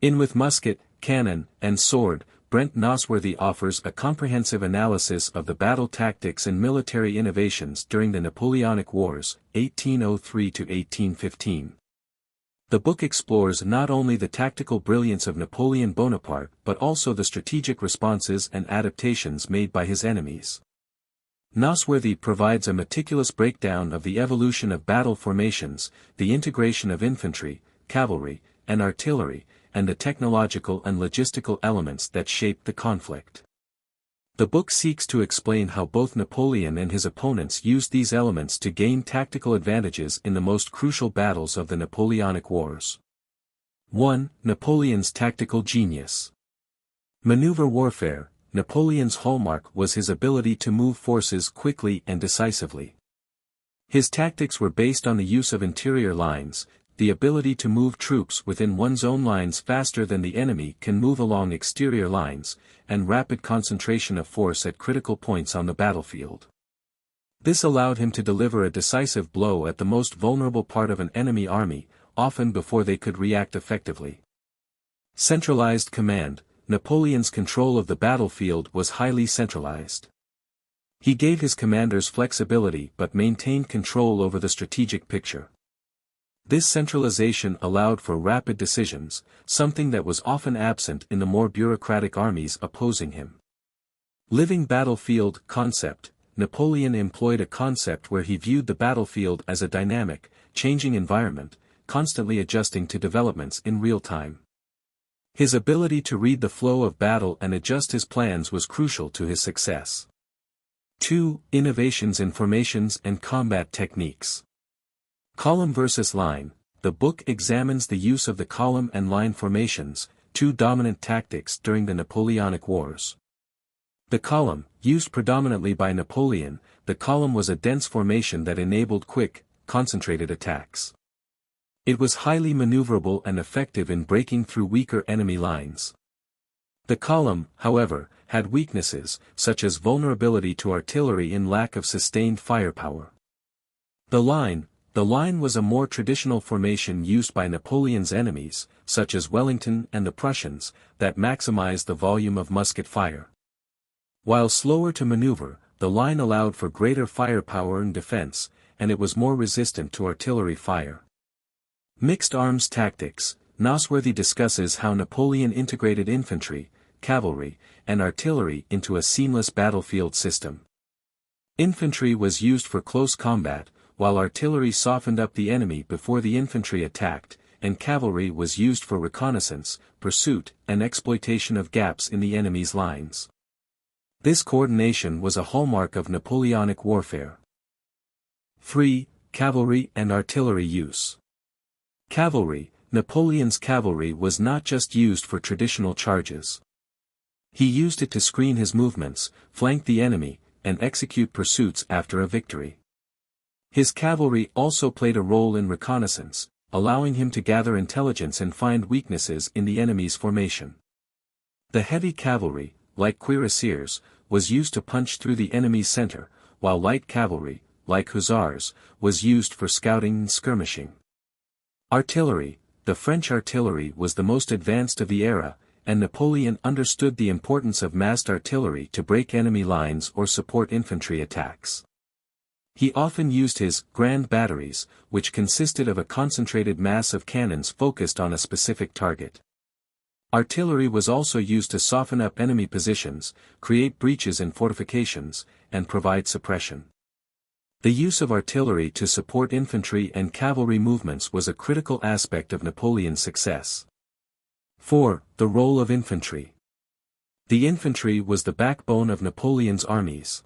In With Musket, Cannon, and Sword, Brent Nosworthy offers a comprehensive analysis of the battle tactics and military innovations during the Napoleonic Wars, 1803 to 1815. The book explores not only the tactical brilliance of Napoleon Bonaparte but also the strategic responses and adaptations made by his enemies. Nosworthy provides a meticulous breakdown of the evolution of battle formations, the integration of infantry, cavalry, and artillery, and the technological and logistical elements that shaped the conflict. The book seeks to explain how both Napoleon and his opponents used these elements to gain tactical advantages in the most crucial battles of the Napoleonic Wars. 1. Napoleon's tactical genius. Maneuver warfare. Napoleon's hallmark was his ability to move forces quickly and decisively. His tactics were based on the use of interior lines, the ability to move troops within one's own lines faster than the enemy can move along exterior lines, and rapid concentration of force at critical points on the battlefield. This allowed him to deliver a decisive blow at the most vulnerable part of an enemy army, often before they could react effectively. Centralized command. Napoleon's control of the battlefield was highly centralized. He gave his commanders flexibility but maintained control over the strategic picture. This centralization allowed for rapid decisions, something that was often absent in the more bureaucratic armies opposing him. Living battlefield concept. Napoleon employed a concept where he viewed the battlefield as a dynamic, changing environment, constantly adjusting to developments in real time. His ability to read the flow of battle and adjust his plans was crucial to his success. 2. Innovations in formations and combat techniques. Column versus line. The book examines the use of the column and line formations, two dominant tactics during the Napoleonic Wars. The column, used predominantly by Napoleon, the column was a dense formation that enabled quick, concentrated attacks. It was highly maneuverable and effective in breaking through weaker enemy lines. The column, however, had weaknesses, such as vulnerability to artillery in lack of sustained firepower. The line was a more traditional formation used by Napoleon's enemies, such as Wellington and the Prussians, that maximized the volume of musket fire. While slower to maneuver, the line allowed for greater firepower and defense, and it was more resistant to artillery fire. Mixed arms tactics. Nosworthy discusses how Napoleon integrated infantry, cavalry, and artillery into a seamless battlefield system. Infantry was used for close combat, while artillery softened up the enemy before the infantry attacked, and cavalry was used for reconnaissance, pursuit, and exploitation of gaps in the enemy's lines. This coordination was a hallmark of Napoleonic warfare. 3. Cavalry and artillery use. Cavalry. Napoleon's cavalry was not just used for traditional charges. He used it to screen his movements, flank the enemy, and execute pursuits after a victory. His cavalry also played a role in reconnaissance, allowing him to gather intelligence and find weaknesses in the enemy's formation. The heavy cavalry, like cuirassiers, was used to punch through the enemy's center, while light cavalry, like hussars, was used for scouting and skirmishing. Artillery. The French artillery was the most advanced of the era, and Napoleon understood the importance of massed artillery to break enemy lines or support infantry attacks. He often used his grand batteries, which consisted of a concentrated mass of cannons focused on a specific target. Artillery was also used to soften up enemy positions, create breaches in fortifications, and provide suppression. The use of artillery to support infantry and cavalry movements was a critical aspect of Napoleon's success. 4. The role of infantry. The infantry was the backbone of Napoleon's armies.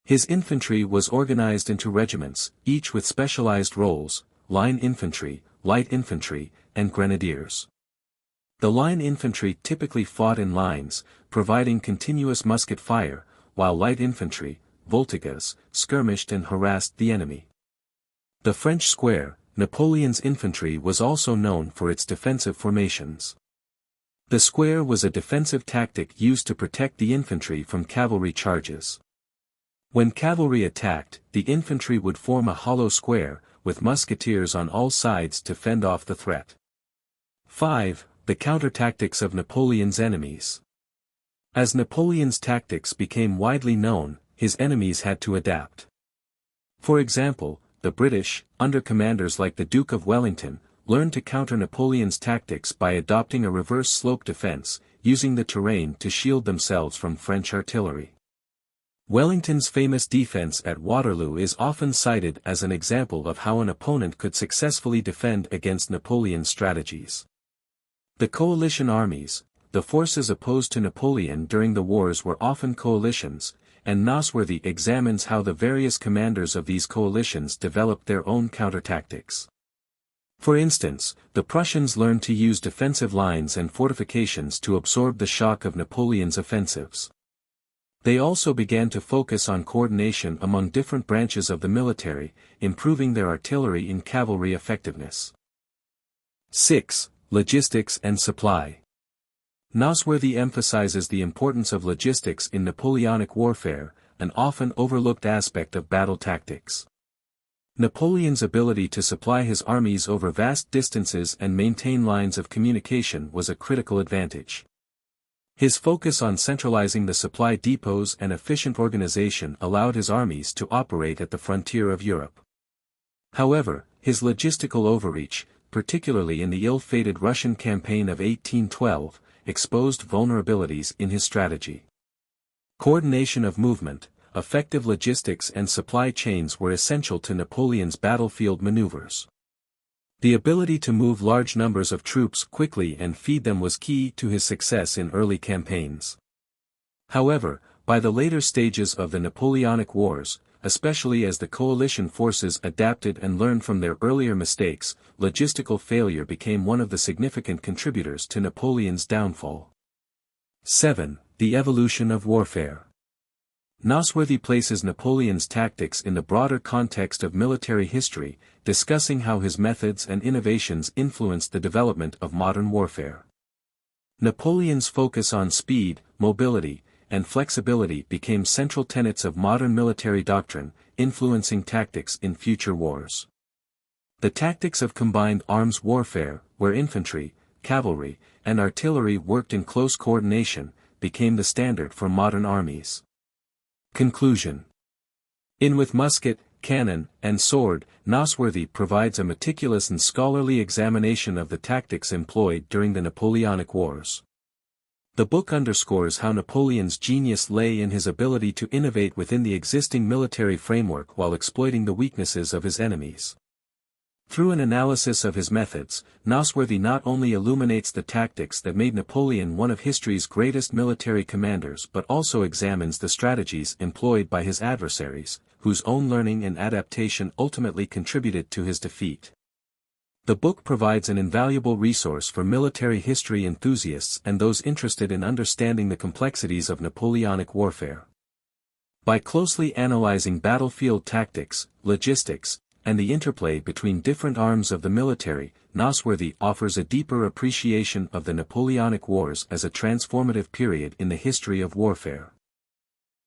His infantry was organized into regiments, each with specialized roles: line infantry, light infantry, and grenadiers. The line infantry typically fought in lines, providing continuous musket fire, while light infantry, voltigas, skirmished and harassed the enemy. The French square. Napoleon's infantry was also known for its defensive formations. The square was a defensive tactic used to protect the infantry from cavalry charges. When cavalry attacked, the infantry would form a hollow square, with musketeers on all sides to fend off the threat. 5. the counter-tactics of Napoleon's enemies. As Napoleon's tactics became widely known, his enemies had to adapt. For example, the British, under commanders like the Duke of Wellington, learned to counter Napoleon's tactics by adopting a reverse slope defense, using the terrain to shield themselves from French artillery. Wellington's famous defense at Waterloo is often cited as an example of how an opponent could successfully defend against Napoleon's strategies. The coalition armies, the forces opposed to Napoleon during the wars, were often coalitions, and Nosworthy examines how the various commanders of these coalitions developed their own counter-tactics. For instance, the Prussians learned to use defensive lines and fortifications to absorb the shock of Napoleon's offensives. They also began to focus on coordination among different branches of the military, improving their artillery and cavalry effectiveness. 6. Logistics and supply. Nosworthy emphasizes the importance of logistics in Napoleonic warfare, an often overlooked aspect of battle tactics. Napoleon's ability to supply his armies over vast distances and maintain lines of communication was a critical advantage. His focus on centralizing the supply depots and efficient organization allowed his armies to operate at the frontier of Europe. However, his logistical overreach, particularly in the ill-fated Russian campaign of 1812, exposed vulnerabilities in his strategy. Coordination of movement, effective logistics and supply chains were essential to Napoleon's battlefield maneuvers. The ability to move large numbers of troops quickly and feed them was key to his success in early campaigns. However, by the later stages of the Napoleonic Wars, especially as the coalition forces adapted and learned from their earlier mistakes, logistical failure became one of the significant contributors to Napoleon's downfall. 7. The evolution of warfare. Nosworthy places Napoleon's tactics in the broader context of military history, discussing how his methods and innovations influenced the development of modern warfare. Napoleon's focus on speed, mobility, and flexibility became central tenets of modern military doctrine, influencing tactics in future wars. The tactics of combined arms warfare, where infantry, cavalry, and artillery worked in close coordination, became the standard for modern armies. Conclusion. In With Musket, Cannon, and Sword, Nosworthy provides a meticulous and scholarly examination of the tactics employed during the Napoleonic Wars. The book underscores how Napoleon's genius lay in his ability to innovate within the existing military framework while exploiting the weaknesses of his enemies. Through an analysis of his methods, Nosworthy not only illuminates the tactics that made Napoleon one of history's greatest military commanders but also examines the strategies employed by his adversaries, whose own learning and adaptation ultimately contributed to his defeat. The book provides an invaluable resource for military history enthusiasts and those interested in understanding the complexities of Napoleonic warfare. By closely analyzing battlefield tactics, logistics, and the interplay between different arms of the military, Nosworthy offers a deeper appreciation of the Napoleonic Wars as a transformative period in the history of warfare.